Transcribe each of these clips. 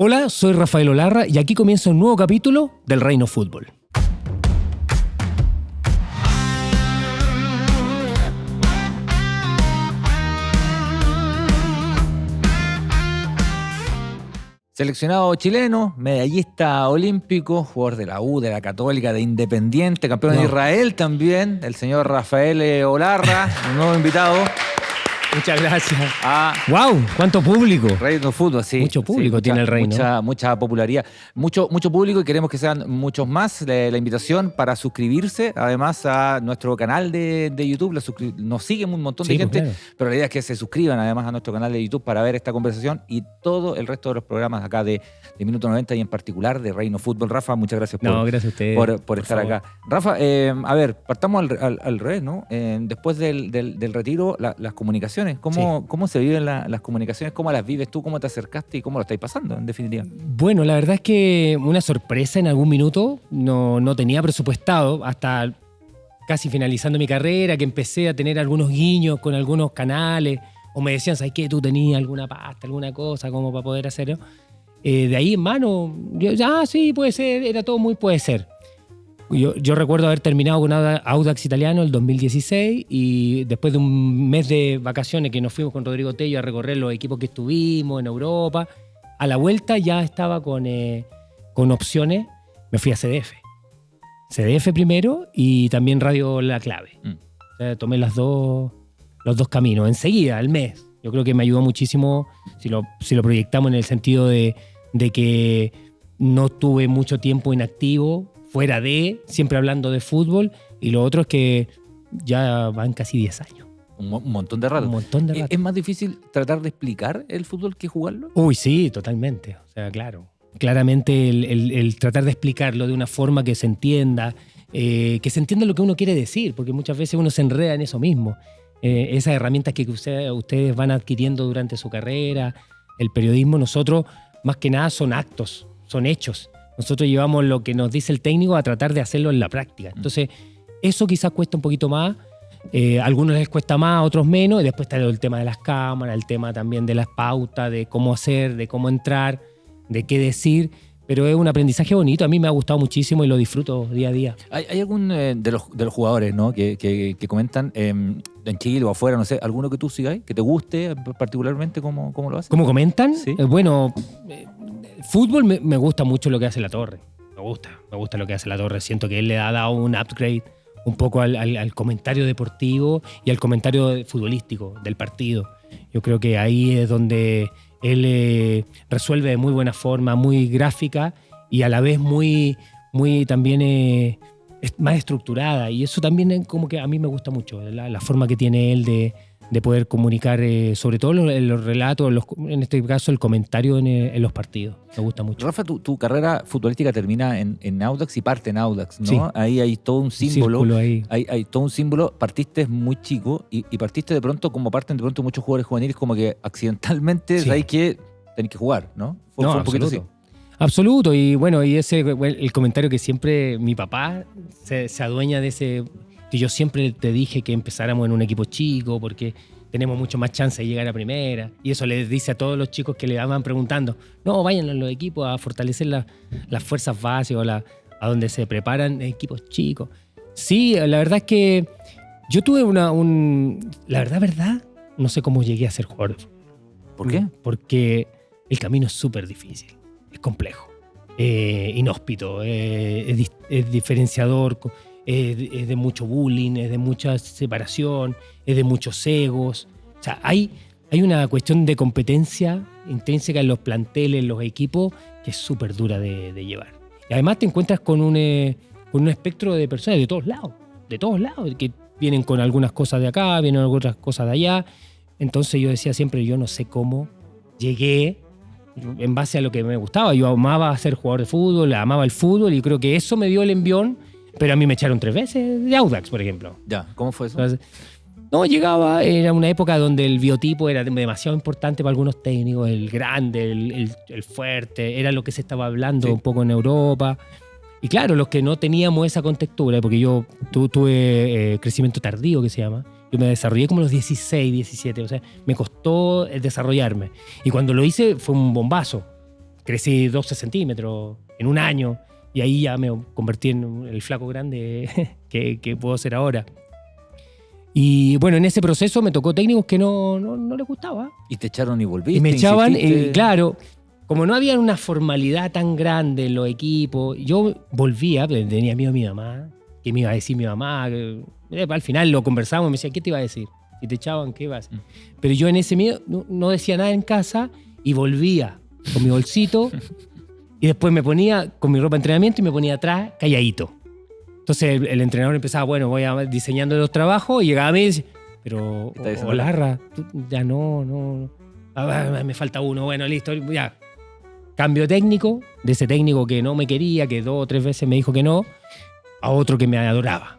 Hola, soy Rafael Olarra y aquí comienza un nuevo capítulo del Reino Fútbol. Seleccionado chileno, medallista olímpico, jugador de la U, de la Católica, de Independiente, campeón de Israel también, el señor Rafael Olarra, un nuevo invitado. Muchas gracias. ¡Wow! ¡Cuánto público! Reino Fútbol, sí. Mucho público tiene el Reino. Mucha popularidad. Mucho público y queremos que sean muchos más. La invitación para suscribirse, además, a nuestro canal de YouTube. Nos siguen un montón de gente, claro. Pero la idea es que se suscriban además a nuestro canal de YouTube para ver esta conversación y todo el resto de los programas acá de Minuto 90 y en particular de Reino Fútbol. Rafa, muchas gracias gracias a ustedes, por estar acá. Rafa, a ver, partamos al revés, ¿no? Después del retiro, las comunicaciones. ¿Cómo se viven las comunicaciones? ¿Cómo las vives tú? ¿Cómo te acercaste y cómo lo estáis pasando, en definitiva? Bueno, la verdad es que una sorpresa en algún minuto. No tenía presupuestado hasta casi finalizando mi carrera, que empecé a tener algunos guiños con algunos canales, o me decían, ¿sabes qué? Tú tenías alguna pasta, alguna cosa como para poder hacerlo. De ahí en mano, sí, puede ser, era todo muy puede ser. Yo recuerdo haber terminado con Audax Italiano el 2016 y después de un mes de vacaciones que nos fuimos con Rodrigo Tello a recorrer los equipos que estuvimos en Europa, a la vuelta ya estaba con opciones, me fui a CDF. CDF primero y también Radio La Clave. O sea, tomé los dos caminos enseguida, al mes. Yo creo que me ayudó muchísimo si lo proyectamos en el sentido de que no tuve mucho tiempo inactivo, fuera siempre hablando de fútbol, y lo otro es que ya van casi 10 años. Un montón de rato. ¿Es más difícil tratar de explicar el fútbol que jugarlo? Uy, sí, totalmente. O sea, claro. Claramente el tratar de explicarlo de una forma que se entienda lo que uno quiere decir, porque muchas veces uno se enreda en eso mismo. Esas herramientas que ustedes van adquiriendo durante su carrera, el periodismo, nosotros más que nada son actos, son hechos. Nosotros llevamos lo que nos dice el técnico a tratar de hacerlo en la práctica. Entonces, eso quizás cuesta un poquito más. A algunos les cuesta más, a otros menos. Y después está el tema de las cámaras, el tema también de las pautas, de cómo hacer, de cómo entrar, de qué decir. Pero es un aprendizaje bonito. A mí me ha gustado muchísimo y lo disfruto día a día. ¿Hay algún de los jugadores, ¿no? que comentan en Chile o afuera, no sé, alguno que tú sigáis, que te guste particularmente cómo lo hace? ¿Cómo comentan? Sí. Fútbol me gusta mucho lo que hace La Torre. Me gusta lo que hace La Torre. Siento que él le ha dado un upgrade un poco al comentario deportivo y al comentario futbolístico del partido. Yo creo que ahí es donde él resuelve de muy buena forma, muy gráfica y a la vez muy también más estructurada. Y eso también como que a mí me gusta mucho, la forma que tiene él de poder comunicar, sobre todo los relatos, en este caso el comentario en los partidos. Me gusta mucho. Rafa, tu carrera futbolística termina en Audax y parte en Audax, ¿no? Sí. Ahí hay todo un símbolo. Ahí. Hay todo un símbolo. Partiste muy chico y partiste de pronto, como parten de pronto muchos jugadores juveniles, como que accidentalmente sabéis que tenés que jugar, ¿no? Fue un poquito así. Absoluto. Y bueno, y el comentario que siempre mi papá se adueña de ese, que yo siempre te dije que empezáramos en un equipo chico porque tenemos mucho más chance de llegar a primera. Y eso les dice a todos los chicos que le van preguntando, no, vayan a los equipos a fortalecer las fuerzas básicas a donde se preparan equipos chicos. Sí, la verdad es que yo tuve la verdad, no sé cómo llegué a ser jugador. ¿Por qué? Porque el camino es súper difícil, es complejo, inhóspito, es diferenciador, es de mucho bullying, es de mucha separación, es de muchos egos. O sea, hay una cuestión de competencia intrínseca en los planteles, en los equipos, que es súper dura de llevar. Y además te encuentras con un espectro de personas de todos lados, que vienen con algunas cosas de acá, vienen con otras cosas de allá. Entonces yo decía siempre, yo no sé cómo llegué en base a lo que me gustaba. Yo amaba ser jugador de fútbol, amaba el fútbol y creo que eso me dio el envión. Pero a mí me echaron 3 veces de Audax, por ejemplo. Ya, ¿cómo fue eso? Entonces, llegaba, era una época donde el biotipo era demasiado importante para algunos técnicos, el grande, el fuerte, era lo que se estaba hablando un poco en Europa. Y claro, los que no teníamos esa contextura, porque yo tuve crecimiento tardío, que se llama, yo me desarrollé como a los 16, 17, o sea, me costó desarrollarme. Y cuando lo hice fue un bombazo. crecí 12 centímetros en un año y ahí ya me convertí en el flaco grande que puedo ser ahora. Y bueno, en ese proceso me tocó técnicos que no les gustaba. Y te echaron y volviste. Y me echaban, claro, como no había una formalidad tan grande en los equipos, yo volvía, tenía miedo a mi mamá, qué me iba a decir mi mamá. Al final lo conversamos y me decía, ¿qué te iba a decir? Si te echaban, ¿qué ibas a decir? Pero yo en ese miedo no decía nada en casa y volvía con mi bolsito y después me ponía con mi ropa de entrenamiento y me ponía atrás calladito. Entonces el entrenador empezaba, bueno, voy diseñando los trabajos y llegaba a mí y decía, pero Olarra, ya no. Me falta uno, bueno, listo, ya. Cambio técnico, de ese técnico que no me quería, que 2 o 3 veces me dijo que no, a otro que me adoraba.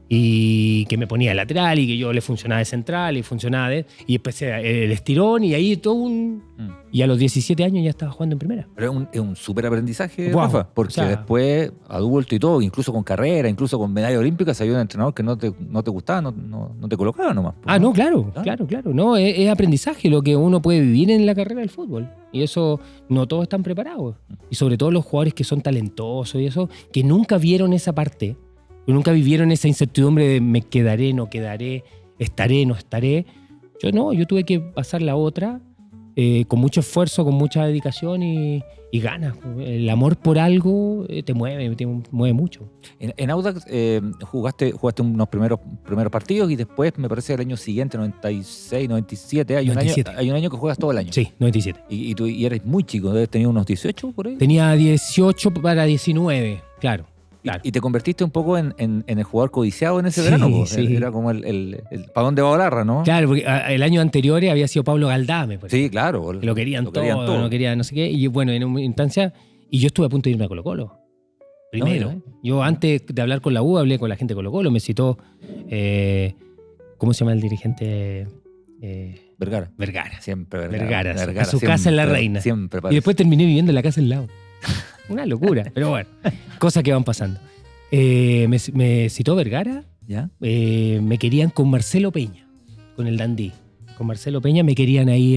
Y que me ponía de lateral y que yo le funcionaba de central y funcionaba y empecé el estirón y ahí todo y a los 17 años ya estaba jugando en primera. Pero es un súper aprendizaje, Rafa, porque después, adulto y todo, incluso con carrera, incluso con medalla olímpica, si había un entrenador que no te gustaba, no te colocaba nomás. ¿no? Claro. No, es aprendizaje lo que uno puede vivir en la carrera del fútbol. Y eso no todos están preparados. Y sobre todo los jugadores que son talentosos y eso, que nunca vieron esa parte, que nunca vivieron esa incertidumbre de me quedaré, no quedaré, estaré, no estaré. Yo tuve que pasar la otra con mucho esfuerzo, con mucha dedicación y ganas. El amor por algo te mueve mucho. En Audax jugaste unos primeros partidos y después, me parece, el año siguiente, 96, 97, hay un año que juegas todo el año. Sí, 97. Y eres muy chico, debes tener unos 18 por ahí. Tenía 18 para 19, claro. Claro. Y te convertiste un poco en el jugador codiciado en ese verano. Sí. Era como el ¿para dónde va Olarra, no? Claro, porque el año anterior había sido Pablo Galdame. Sí, claro. Lo querían todo, no querían no sé qué. Y bueno, en una instancia, y yo estuve a punto de irme a Colo-Colo. Primero. Yo antes de hablar con la U, hablé con la gente de Colo-Colo. Me citó, ¿cómo se llama el dirigente? Vergara. Siempre Vergara. A su casa en La Reina. Siempre y después terminé viviendo en la casa al lado. Una locura, pero bueno, cosas que van pasando. Me citó Vergara, ¿ya? Me querían con Marcelo Peña, con el Dandí. Con Marcelo Peña me querían ahí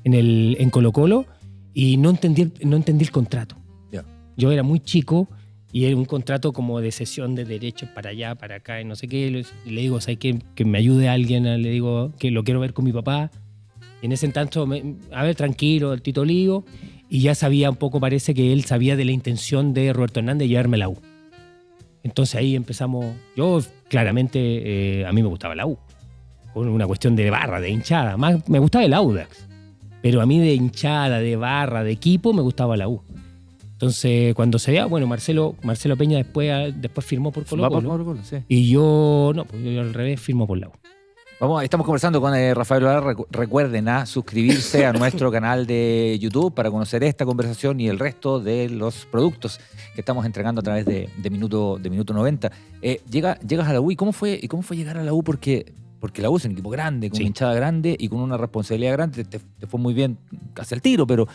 en Colo-Colo y no entendí el contrato. ¿Ya? Yo era muy chico y era un contrato como de cesión de derechos para allá, para acá, y no sé qué. Y le digo, ¿sabes qué? Que me ayude a alguien, le digo que lo quiero ver con mi papá. Y en ese tanto, a ver, tranquilo, el Tito Lío. Y ya sabía un poco, parece que él sabía de la intención de Roberto Hernández de llevarme a la U. Entonces ahí empezamos. Yo, claramente, a mí me gustaba la U. Con una cuestión de barra, de hinchada. Más me gustaba el Audax. Pero a mí de hinchada, de barra, de equipo, me gustaba la U. Entonces, cuando se veía, bueno, Marcelo Peña después firmó por Colo-Colo. Sí. Y yo al revés, firmó por la U. Estamos conversando con Rafael Olarra. Recuerden suscribirse a nuestro canal de YouTube para conocer esta conversación y el resto de los productos que estamos entregando a través de Minuto 90. Llegas a la U, ¿y cómo fue llegar a la U? Porque la U es un equipo grande, con una hinchada grande y con una responsabilidad grande. Te fue muy bien hacia el tiro, pero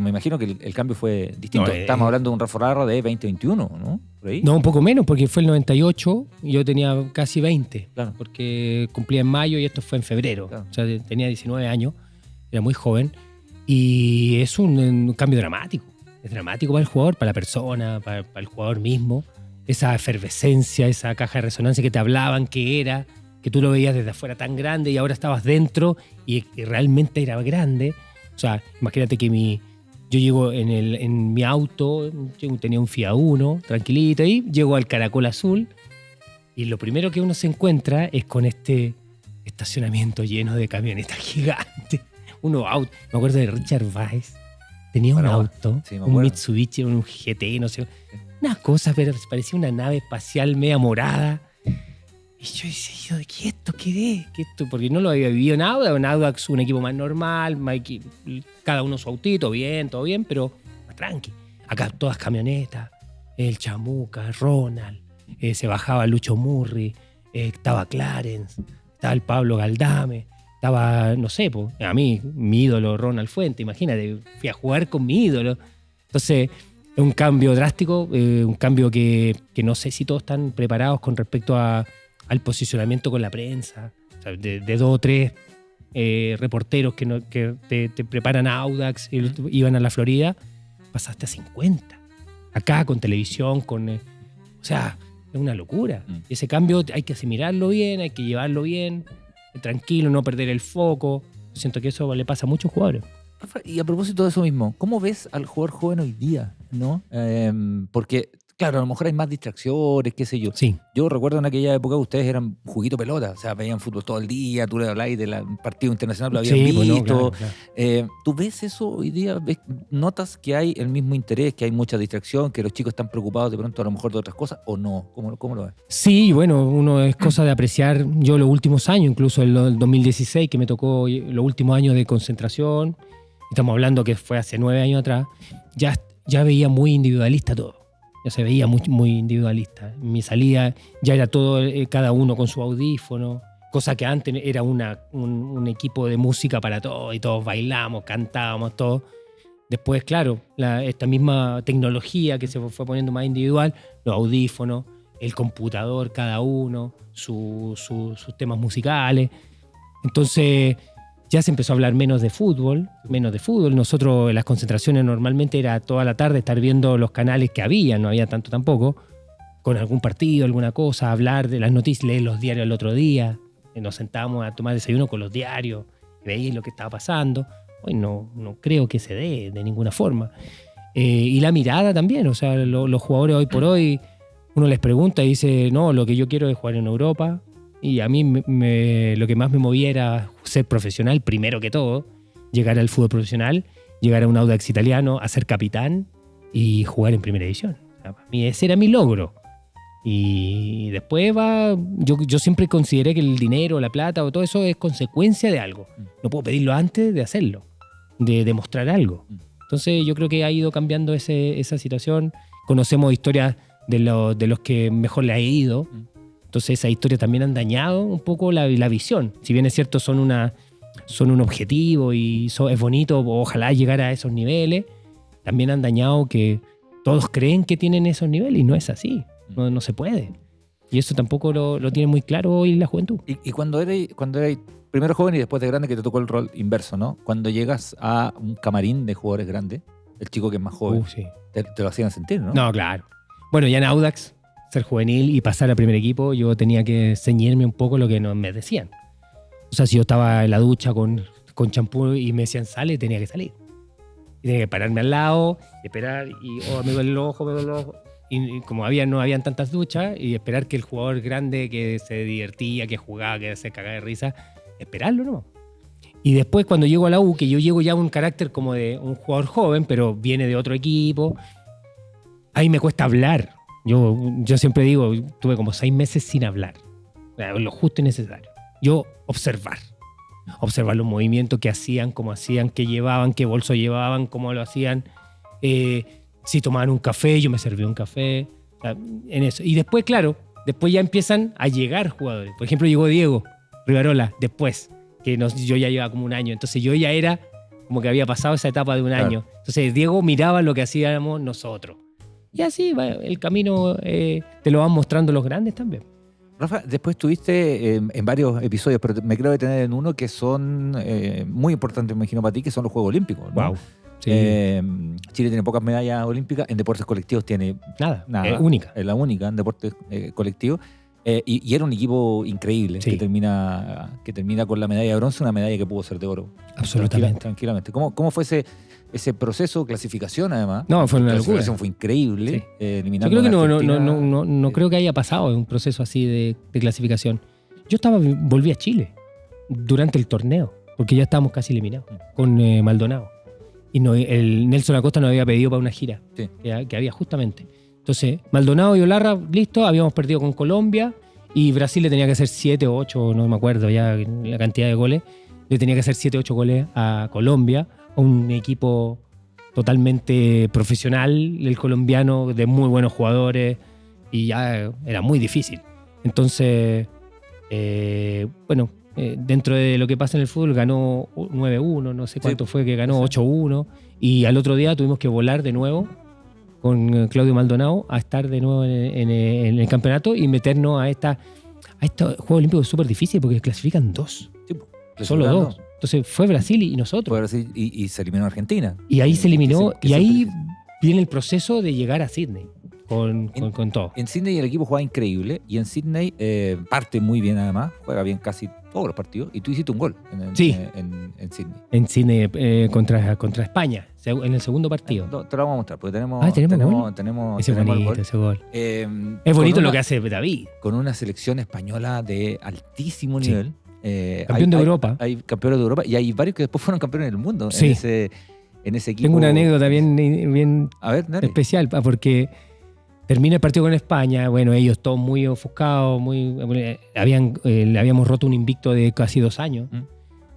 me imagino que el cambio fue distinto. Estamos hablando de un Rafa Olarra de 2021, ¿no? ¿Por ahí? No, un poco menos, porque fue el 98 y yo tenía casi 20. Claro. Porque cumplía en mayo y esto fue en febrero. Claro. O sea, tenía 19 años, era muy joven. Y es un cambio dramático. Es dramático para el jugador, para la persona, para el jugador mismo. Esa efervescencia, esa caja de resonancia que te hablaban que era, que tú lo veías desde afuera tan grande y ahora estabas dentro y realmente era grande. O sea, imagínate que yo llego en mi auto, yo tenía un Fiat Uno, tranquilito ahí, llego al Caracol Azul y lo primero que uno se encuentra es con este estacionamiento lleno de camionetas gigantes. Unos autos, me acuerdo de Richard Weiss, tenía un auto, un Mitsubishi, un GT, no sé, unas cosas, pero parecía una nave espacial media morada. Y yo decía, ¿qué esto? ¿Qué esto? Porque no lo había vivido en Audax, un equipo más normal, cada uno su autito, todo bien, pero más tranqui. Acá todas camionetas, el Chamuca, Ronald, se bajaba Lucho Murri, estaba Clarence, estaba el Pablo Galdame, estaba, no sé, a mí, mi ídolo Ronald Fuente, imagínate, fui a jugar con mi ídolo. Entonces, es un cambio drástico, un cambio que no sé si todos están preparados con respecto al posicionamiento con la prensa, o sea, de 2 o 3 reporteros que te preparan a Audax y iban a la Florida. pasaste a 50. Acá con televisión, o sea, es una locura. Ese cambio hay que asimilarlo bien, hay que llevarlo bien, tranquilo, no perder el foco. Siento que eso le pasa a muchos jugadores. Rafa, y a propósito de eso mismo, ¿cómo ves al jugador joven hoy día? ¿No? Porque, claro, a lo mejor hay más distracciones, qué sé yo. Sí. Yo recuerdo en aquella época ustedes eran juguito pelota, o sea, veían fútbol todo el día, tú le hablabas del partido internacional, lo habían visto. Pues no, claro. ¿Tú ves eso hoy día? ¿Notas que hay el mismo interés, que hay mucha distracción, que los chicos están preocupados de pronto a lo mejor de otras cosas o no? ¿Cómo lo ves? Sí, bueno, uno es cosa de apreciar. Yo los últimos años, incluso el 2016, que me tocó los últimos años de concentración, estamos hablando que fue hace 9 años atrás, ya veía muy individualista todo. Ya se veía muy, muy individualista. En mi salida ya era todo, cada uno con su audífono, cosa que antes era un equipo de música para todos y todos bailamos, cantábamos, todo. Después, claro, esta misma tecnología que se fue poniendo más individual, los audífonos, el computador, cada uno, sus temas musicales. Entonces ya se empezó a hablar menos de fútbol. Nosotros en las concentraciones normalmente era toda la tarde estar viendo los canales que había, no había tanto tampoco, con algún partido, alguna cosa, hablar de las noticias, leer los diarios el otro día. Nos sentábamos a tomar desayuno con los diarios, veíais lo que estaba pasando. Hoy no creo que se dé de ninguna forma. Y la mirada también, o sea, los jugadores hoy por hoy, uno les pregunta y dice, no, lo que yo quiero es jugar en Europa. Y a mí lo que más me movía era ser profesional, primero que todo, llegar al fútbol profesional, llegar a un Audax italiano, a ser capitán y jugar en primera división. O sea, para mí ese era mi logro. Y después yo siempre consideré que el dinero, la plata o todo eso es consecuencia de algo. No puedo pedirlo antes de hacerlo, de demostrar algo. Entonces yo creo que ha ido cambiando esa situación. Conocemos historias de los que mejor le ha ido. Entonces esas historias también han dañado un poco la visión. Si bien es cierto, son un objetivo y es bonito, ojalá llegar a esos niveles, también han dañado que todos creen que tienen esos niveles y no es así. No se puede. Y eso tampoco lo tiene muy claro hoy la juventud. Y cuando eres primero joven y después de grande, que te tocó el rol inverso, ¿no? Cuando llegas a un camarín de jugadores grandes, el chico que es más joven, sí. te lo hacían sentir, ¿no? No, claro. Bueno, ya en Audax, ser juvenil y pasar al primer equipo, yo tenía que ceñirme un poco lo que me decían. O sea, si yo estaba en la ducha con champú y me decían sale, tenía que salir. Y tenía que pararme al lado, esperar y me duele el ojo. Y como no habían tantas duchas, y esperar que el jugador grande que se divertía, que jugaba, que se cagaba de risa, esperarlo, ¿no? Y después cuando llego a la U, que yo llego ya a un carácter como de un jugador joven, pero viene de otro equipo, ahí me cuesta hablar. Yo siempre digo, tuve como 6 meses sin hablar. Lo justo y necesario. Yo observar los movimientos que hacían, cómo hacían, qué llevaban, qué bolso llevaban, cómo lo hacían. Si tomaban un café, yo me serví un café. En eso. Y después, claro, ya empiezan a llegar jugadores. Por ejemplo, llegó Diego Rivarola después, que yo ya llevaba como un año. Entonces yo ya era como que había pasado esa etapa de un año. Entonces Diego miraba lo que hacíamos nosotros. Y así el camino te lo van mostrando los grandes también. Rafa, después estuviste en varios episodios, pero me creo detener en uno que son muy importantes, me imagino, para ti, que son los Juegos Olímpicos, ¿no? Wow. Sí. Chile tiene pocas medallas olímpicas, en deportes colectivos tiene nada. Es única. Es la única en deportes colectivos. Y era un equipo increíble, sí, que termina con la medalla de bronce, una medalla que pudo ser de oro. Absolutamente. Tranquilamente. ¿Cómo fue ese proceso, clasificación además? No, fue una locura. La clasificación fue increíble. Sí. Eliminando yo creo que Argentina. no creo que haya pasado un proceso así de clasificación. Yo volví a Chile durante el torneo, porque ya estábamos casi eliminados con Maldonado. Y el Nelson Acosta nos había pedido para una gira que había justamente. Entonces, Maldonado y Olarra, listo, habíamos perdido con Colombia y Brasil le tenía que hacer 7 o 8, no me acuerdo ya la cantidad de goles, le tenía que hacer 7 o 8 goles a Colombia, a un equipo totalmente profesional, el colombiano, de muy buenos jugadores, y ya era muy difícil. Entonces, dentro de lo que pasa en el fútbol, ganó 9-1, no sé cuánto fue que ganó, 8-1, y al otro día tuvimos que volar de nuevo con Claudio Maldonado a estar de nuevo en el campeonato y meternos a estos Juegos Olímpicos súper difíciles porque clasifican 2. Sí, solo 2. Entonces fue Brasil y nosotros. Fue Brasil y se eliminó Argentina. Y ahí se eliminó. Y ahí viene el proceso de llegar a Sydney con todo. En Sydney el equipo juega increíble y en Sydney parte muy bien además, juega bien casi todos los partidos y tú hiciste un gol en Sydney. En Sydney contra España, en el segundo partido. Te lo vamos a mostrar porque tenemos ese gol. Es bonito lo que hace David. Con una selección española de altísimo nivel. Campeón de Europa. Hay campeones de Europa y hay varios que después fueron campeones del mundo en ese equipo. Tengo una anécdota bien especial, porque termina el partido con España. Bueno, ellos todos muy ofuscados, le habíamos roto un invicto de casi 2 años.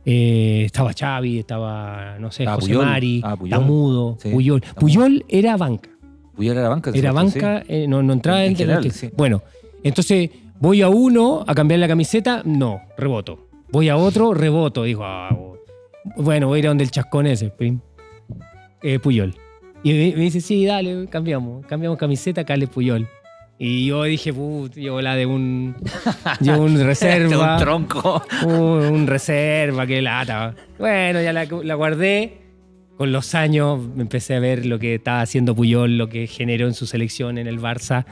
Estaba Xavi, estaba, no sé, José Puyol. Mari, Tamudo, sí. Puyol era banca. Puyol era banca. Era banca, sí. No entraba en general, sí. Bueno, entonces voy a uno a cambiar la camiseta, no, reboto. Voy a otro, reboto. Digo, bueno, voy a ir a donde el chascón ese, Puyol. Y me dice, sí, dale, cambiamos camiseta, Carles Puyol. Y yo dije, llevo la de un reserva. De un tronco. Un reserva, qué lata. Bueno, ya la guardé. Con los años me empecé a ver lo que estaba haciendo Puyol, lo que generó en su selección en el Barça.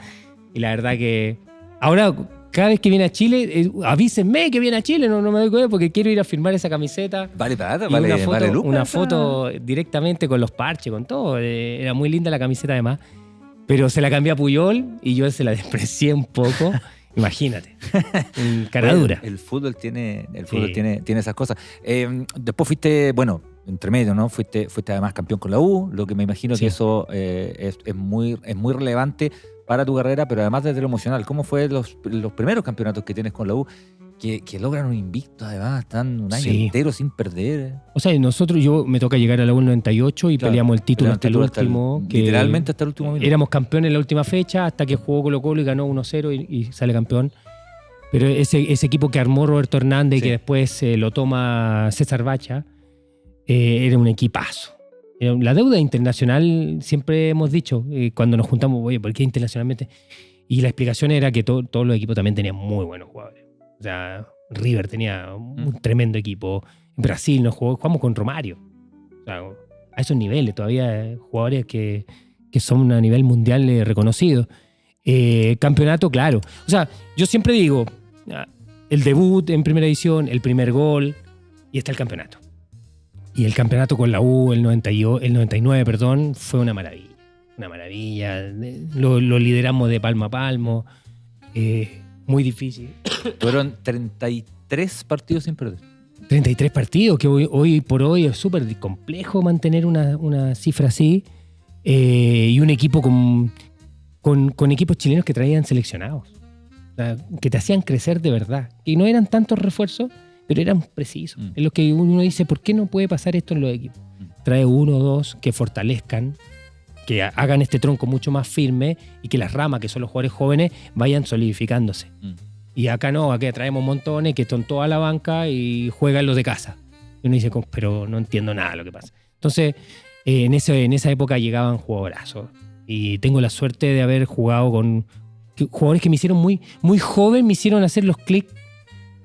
Y la verdad que ahora, cada vez que viene a Chile, avísenme que viene a Chile, no me doy cuenta porque quiero ir a firmar esa camiseta. Vale plata, vale lucas. Una foto directamente con los parches, con todo. Era muy linda la camiseta además. Pero se la cambié a Puyol y yo se la desprecié un poco. Imagínate. Cara dura. El fútbol tiene esas cosas. Después fuiste, bueno, entre medio, ¿no? Fuiste además campeón con la U, lo que me imagino que eso es muy relevante para tu carrera, pero además desde lo emocional. ¿Cómo fue los primeros campeonatos que tienes con la U? Que logran un invicto, además, están un año entero sin perder. O sea, yo me toca llegar a la U en 98 y peleamos el título hasta el último. Literalmente hasta el último minuto. Éramos campeones en la última fecha, hasta que jugó Colo-Colo y ganó 1-0 y sale campeón. Pero ese equipo que armó Roberto Hernández y que después lo toma César Bacha, era un equipazo. La deuda internacional, siempre hemos dicho, cuando nos juntamos, oye, ¿por qué internacionalmente? Y la explicación era que todos los equipos también tenían muy buenos jugadores. O sea, River tenía un tremendo equipo. En Brasil jugamos con Romario. O sea, a esos niveles todavía jugadores que son a nivel mundial reconocidos. Campeonato, claro. O sea, yo siempre digo, el debut en primera edición, el primer gol, y está el campeonato. Y el campeonato con la U, el 99, fue una maravilla. Una maravilla. Lo lideramos de palmo a palmo. Muy difícil. Fueron 33 partidos sin perder. 33 partidos, que hoy por hoy es súper complejo mantener una cifra así. Y un equipo con equipos chilenos que traían seleccionados. O sea, que te hacían crecer de verdad. Y no eran tantos refuerzos, pero eran precisos. Es lo que uno dice, ¿por qué no puede pasar esto en los equipos? Trae 1 o 2 que fortalezcan, que hagan este tronco mucho más firme y que las ramas, que son los jugadores jóvenes, vayan solidificándose. Y acá no, acá traemos montones que están toda la banca y juegan los de casa. Y uno dice, pero no entiendo nada de lo que pasa. Entonces, en esa época llegaban jugadorazos. Y tengo la suerte de haber jugado con jugadores que me hicieron muy, muy joven, me hicieron hacer los clics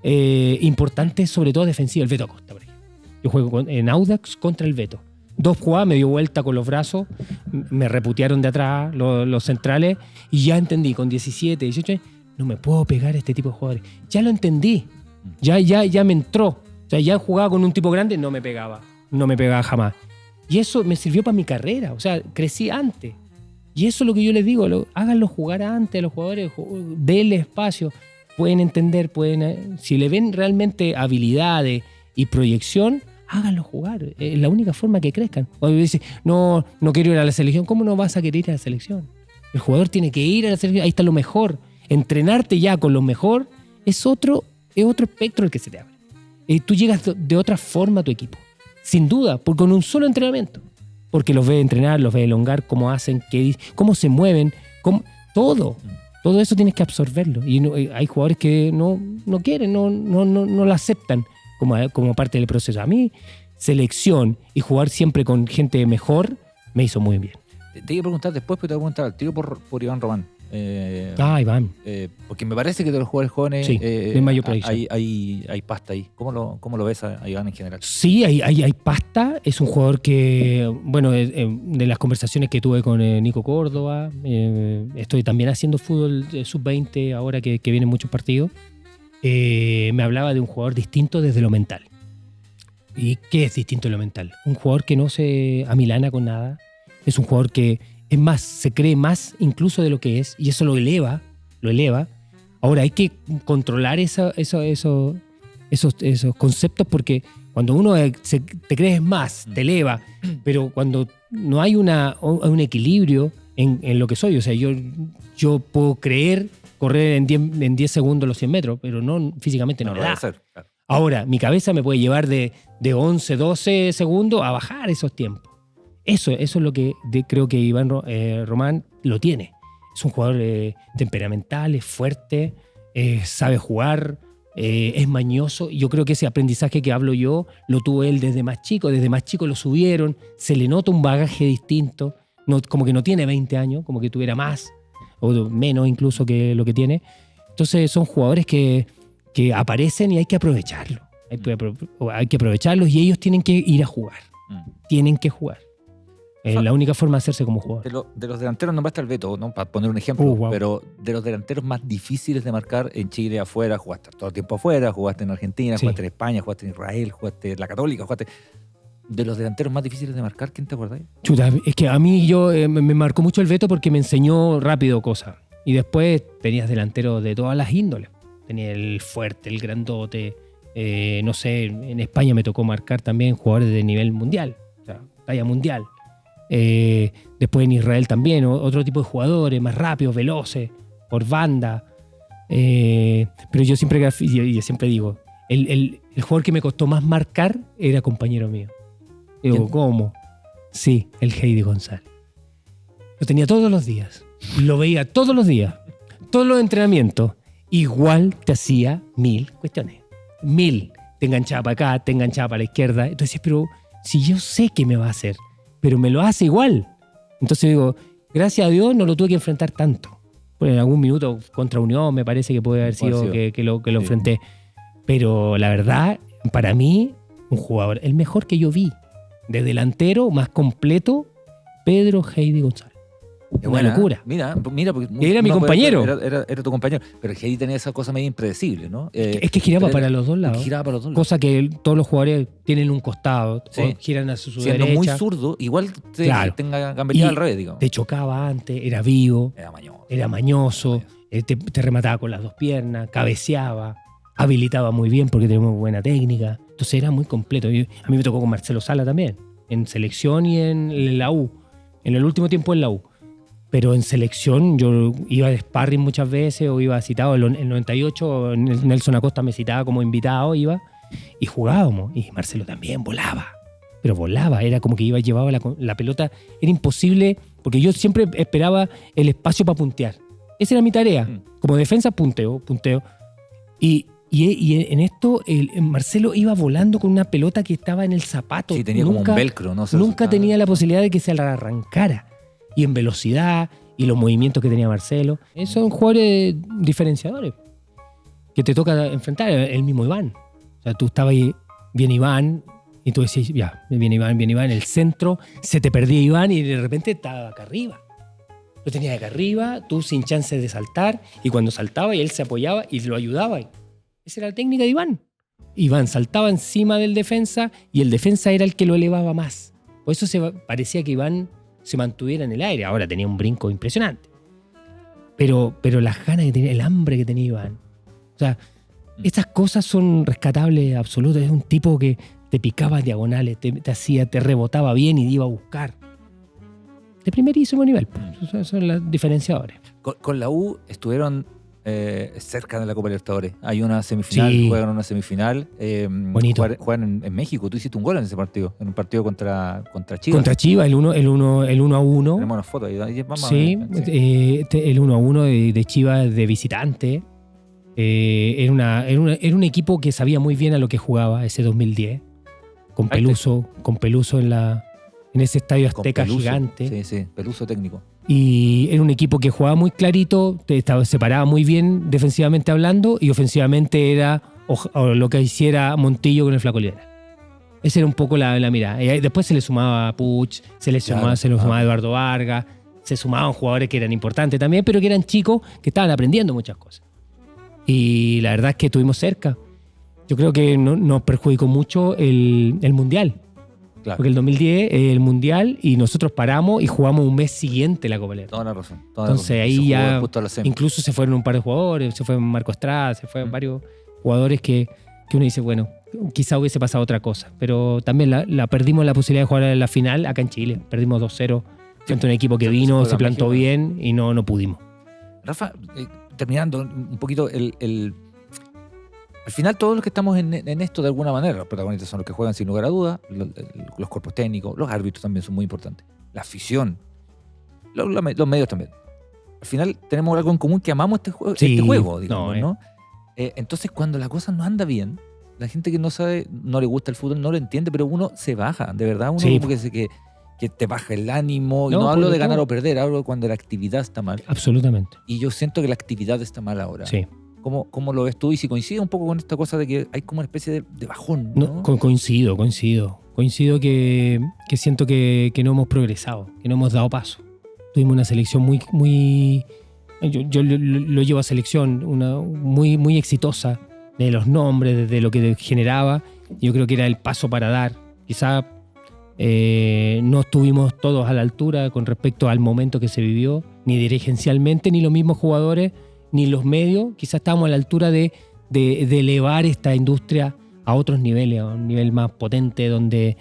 importantes, sobre todo defensivos. El Beto Acosta, por ejemplo. Yo juego en Audax contra el Beto. 2 jugadas, me dio vuelta con los brazos, me reputearon de atrás los centrales y ya entendí, con 17, 18 no me puedo pegar a este tipo de jugadores. Ya lo entendí, ya me entró. O sea, ya jugaba con un tipo grande, no me pegaba jamás. Y eso me sirvió para mi carrera, o sea, crecí antes. Y eso es lo que yo les digo, háganlo jugar antes a los jugadores, denle espacio, pueden entender, si le ven realmente habilidades y proyección, háganlo jugar. Es la única forma que crezcan. Cuando dice, no quiero ir a la selección, ¿cómo no vas a querer ir a la selección? El jugador tiene que ir a la selección, ahí está lo mejor. Entrenarte ya con lo mejor es otro espectro el que se te abre. Tú llegas de otra forma a tu equipo. Sin duda, con un solo entrenamiento. Porque los ves entrenar, los ves elongar, cómo hacen, cómo se mueven, todo. Todo eso tienes que absorberlo. Y hay jugadores que no quieren, no lo aceptan como parte del proceso. A mí, selección y jugar siempre con gente mejor me hizo muy bien. Te iba a preguntar después, pero te voy a preguntar al tiro por Iván Román. Iván. Porque me parece que de los jugadores jóvenes Sí, de mayor proyección. hay pasta ahí. ¿Cómo lo ves a Iván en general? Sí, hay pasta. Es un jugador que, bueno, de las conversaciones que tuve con Nico Córdoba, estoy también haciendo fútbol sub-20 ahora que vienen muchos partidos. Me hablaba de un jugador distinto desde lo mental. ¿Y qué es distinto de lo mental? Un jugador que no se amilana con nada. Es un jugador que, es más, se cree más incluso de lo que es, y eso lo eleva. Ahora hay que controlar esos conceptos, porque cuando uno te crees más, te eleva, pero cuando no hay un equilibrio en lo que soy, o sea, yo puedo correr en 10 segundos los 100 metros, pero físicamente no me da. Ser, claro. Ahora, mi cabeza me puede llevar de 11, 12 segundos a bajar esos tiempos. Eso es lo que creo que Iván Román lo tiene. Es un jugador temperamental, es fuerte, sabe jugar, es mañoso. Yo creo que ese aprendizaje que hablo yo lo tuvo él desde más chico. Desde más chico lo subieron, se le nota un bagaje distinto, como que no tiene 20 años, como que tuviera más o menos incluso que lo que tiene. Entonces son jugadores que aparecen y hay que aprovecharlos. Hay que aprovecharlos y ellos tienen que ir a jugar. Tienen que jugar. La única forma de hacerse como jugador. De los delanteros nombraste al Beto, ¿no? Para poner un ejemplo, wow. Pero de los delanteros más difíciles de marcar en Chile afuera, jugaste todo el tiempo afuera, jugaste en Argentina, sí. Jugaste en España, jugaste en Israel, jugaste en la Católica, de los delanteros más difíciles de marcar, ¿quién te acuerdas? Chuta, es que a mí me marcó mucho el Beto porque me enseñó rápido cosas. Y después tenías delanteros de todas las índoles. Tenía el fuerte, el grandote. No sé, en España me tocó marcar también jugadores de nivel mundial, o sea, talla mundial. Después en Israel también, otro tipo de jugadores, más rápidos, veloces, por banda. Pero yo siempre digo, el jugador que me costó más marcar era compañero mío. Digo, ¿cómo? Sí, el Heidi González. Lo tenía todos los días. Lo veía todos los días. Todos los entrenamientos. Igual te hacía 1000 cuestiones. 1000. Te enganchaba para acá, te enganchaba para la izquierda. Entonces, pero si yo sé qué me va a hacer, pero me lo hace igual. Entonces digo, gracias a Dios no lo tuve que enfrentar tanto. Pues en algún minuto contra Unión me parece que puede haber sido que lo enfrenté. Pero la verdad, para mí, un jugador, el mejor que yo vi, de delantero, más completo, Pedro Heidi González. Una buena locura. Mira, porque era mi compañero. Era tu compañero. Pero el Heidi tenía esa cosa medio impredecible, ¿no? Es que giraba para los dos lados. Cosa que todos los jugadores tienen un costado, sí. Giran a su siendo derecha. Muy zurdo, igual tenga gambetilla al revés, digamos. Te chocaba antes, era vivo, era mañoso. Te remataba con las dos piernas, cabeceaba, habilitaba muy bien porque tenía muy buena técnica. Entonces era muy completo. A mí me tocó con Marcelo Sala también, en selección y en la U. En el último tiempo en la U. Pero en selección yo iba de sparring muchas veces o iba citado. En el 98 Nelson Acosta me citaba como invitado, iba y jugábamos. Y Marcelo también volaba. Pero volaba, era como que llevaba la pelota. Era imposible, porque yo siempre esperaba el espacio para puntear. Esa era mi tarea. Como defensa, punteo. Y en esto Marcelo iba volando con una pelota que estaba en el zapato. Sí, tenía como un velcro, ¿no? Nunca tenía la posibilidad de que se la arrancara. Y en velocidad, y los movimientos que tenía Marcelo. Esos son jugadores diferenciadores que te toca enfrentar. El mismo Iván. O sea, tú estabas ahí, viene Iván, y tú decías, ya, viene Iván, en el centro, se te perdía Iván y de repente estaba acá arriba. Lo tenías acá arriba, tú sin chance de saltar, y cuando saltaba y él se apoyaba y lo ayudaba. Esa era la técnica de Iván. Iván saltaba encima del defensa y el defensa era el que lo elevaba más. Por eso parecía que Iván se mantuviera en el aire. Ahora tenía un brinco impresionante. Pero las ganas que tenía, el hambre que tenía Iván. O sea, estas cosas son rescatables absolutas. Es un tipo que te picaba diagonales, te rebotaba bien y iba a buscar. De primerísimo nivel. Son los diferenciadores. Con la U estuvieron cerca de la Copa Libertadores. Hay una semifinal, sí. Juegan una semifinal. Bonito. Juegan en México. Tú hiciste un gol en ese partido, en un partido contra Chivas. Contra Chivas, el 1-1. Tenemos una foto ahí. Vamos sí, a ver, sí. El 1-1 de Chivas de visitante. Era un equipo que sabía muy bien a lo que jugaba ese 2010. Con Peluso en en ese estadio Azteca Peluso. gigante. Sí, Peluso técnico. Y era un equipo que jugaba muy clarito, se paraba muy bien defensivamente hablando y ofensivamente era o lo que hiciera Montillo con el Flaco Olivera. Esa era un poco la mirada. Y después se le sumaba Puch, se le sumaba Eduardo Vargas, se sumaban jugadores que eran importantes también, pero que eran chicos que estaban aprendiendo muchas cosas. Y la verdad es que estuvimos cerca. Yo creo que nos perjudicó mucho el Mundial. Claro. Porque el 2010 el Mundial y nosotros paramos y jugamos un mes siguiente la Copa Libertadores. Toda la razón. Entonces ahí ya incluso se fueron un par de jugadores, se fue Marco Estrada, se fueron varios jugadores que uno dice, bueno, quizá hubiese pasado otra cosa. Pero también la perdimos la posibilidad de jugar en la final acá en Chile. Perdimos 2-0 frente a un equipo que vino, se plantó bien y no pudimos. Rafa, terminando un poquito al final todos los que estamos en esto de alguna manera, los protagonistas son los que juegan sin lugar a dudas, los cuerpos técnicos, los árbitros también son muy importantes, la afición, los medios también. Al final tenemos algo en común que amamos este juego, digamos, ¿no? Entonces cuando la cosa no anda bien, la gente que no sabe, no le gusta el fútbol, no lo entiende, pero uno se baja, de verdad, uno como que te baja el ánimo, y no hablo de ganar o perder, hablo cuando la actividad está mal. Absolutamente. Y yo siento que la actividad está mal ahora. Sí. ¿Cómo lo ves tú? Y si coincide un poco con esta cosa de que hay como una especie de bajón, ¿no? Coincido que siento que no hemos progresado, que no hemos dado paso. Tuvimos una selección muy yo lo llevo a selección, una muy exitosa, de los nombres, de lo que generaba. Yo creo que era el paso para dar. Quizá no estuvimos todos a la altura con respecto al momento que se vivió, ni dirigencialmente, ni los mismos jugadores, ni los medios. Quizás estábamos a la altura de elevar esta industria a otros niveles, a un nivel más potente donde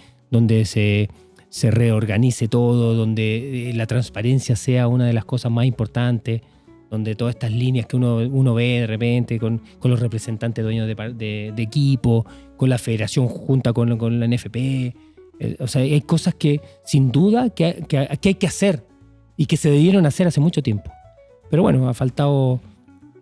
se reorganice todo, donde la transparencia sea una de las cosas más importantes, donde todas estas líneas que uno ve de repente con los representantes dueños de equipo, con la federación junta con la NFP. O sea, hay cosas que sin duda que hay que hacer y que se debieron hacer hace mucho tiempo. Pero bueno, ha faltado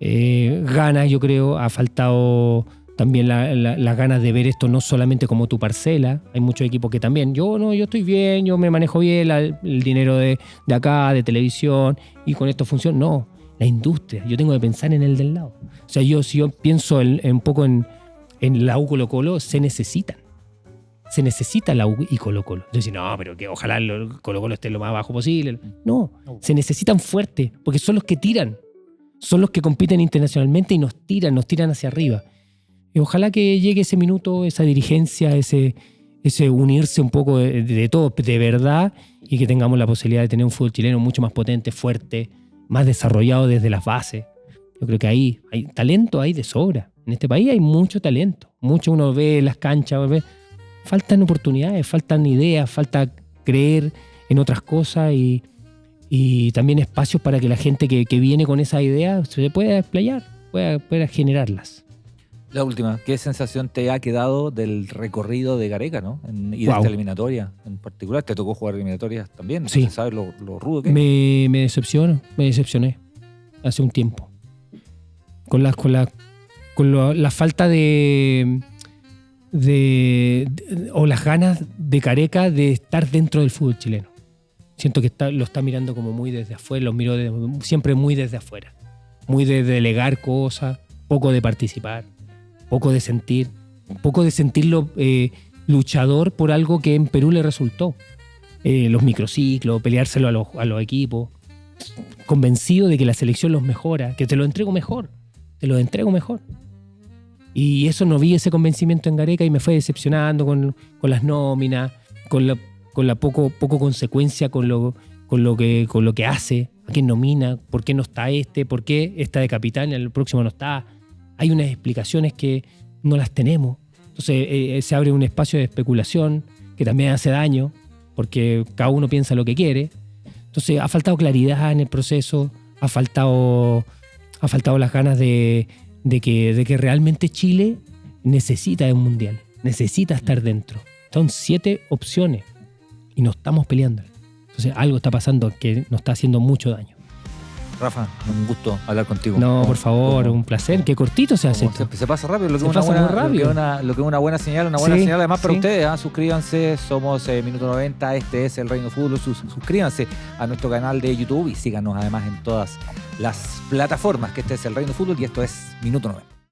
ganas, yo creo, ha faltado también las ganas de ver esto no solamente como tu parcela. Hay muchos equipos que también, yo estoy bien, yo me manejo bien, el dinero de acá, de televisión, y con esto funciona. No, la industria, yo tengo que pensar en el del lado. O sea, si yo pienso un poco en la U Colo-Colo, se necesita la U y Colo-Colo. Yo decía, no, pero que ojalá el Colo-Colo esté lo más bajo posible. No, se necesitan fuertes, porque son los que tiran, son los que compiten internacionalmente y nos tiran hacia arriba. Y ojalá que llegue ese minuto, esa dirigencia, ese unirse un poco de todo, de verdad, y que tengamos la posibilidad de tener un fútbol chileno mucho más potente, fuerte, más desarrollado desde las bases. Yo creo que ahí hay talento, hay de sobra. En este país hay mucho talento. Mucho uno ve en las canchas, faltan oportunidades, faltan ideas, falta creer en otras cosas y también espacios para que la gente que viene con esa idea se pueda explayar, pueda generarlas. La última, ¿qué sensación te ha quedado del recorrido de Gareca, ¿no? Y de esta eliminatoria en particular? ¿Te tocó jugar eliminatorias también? Sí. ¿Sabes lo rudo que es? Me decepcioné hace un tiempo. Con la falta o las ganas de Gareca de estar dentro del fútbol chileno. Siento que lo está mirando como muy desde afuera, lo miro siempre muy desde afuera. Muy de delegar cosas, poco de participar, poco de sentirlo luchador por algo que en Perú le resultó. Los microciclos, peleárselo a los equipos. Convencido de que la selección los mejora, que te lo entrego mejor. Y eso no vi ese convencimiento en Gareca y me fue decepcionando con las nóminas, con la poco consecuencia con lo que hace, a quién nomina, por qué no está por qué está de capitán y el próximo no está. Hay unas explicaciones que no las tenemos. Entonces se abre un espacio de especulación que también hace daño porque cada uno piensa lo que quiere. Entonces ha faltado claridad en el proceso, ha faltado las ganas de que realmente Chile necesita un mundial, necesita estar dentro. Son 7 opciones y no estamos peleando. Entonces algo está pasando que nos está haciendo mucho daño. Rafa, un gusto hablar contigo. No, por favor, un placer. Qué cortito se hace. Se pasa rápido, lo que es una buena señal, además para ustedes. Suscríbanse, somos Minuto 90, este es El Reino Fútbol. Suscríbanse a nuestro canal de YouTube y síganos además en todas las plataformas, que este es El Reino Fútbol y esto es Minuto 90.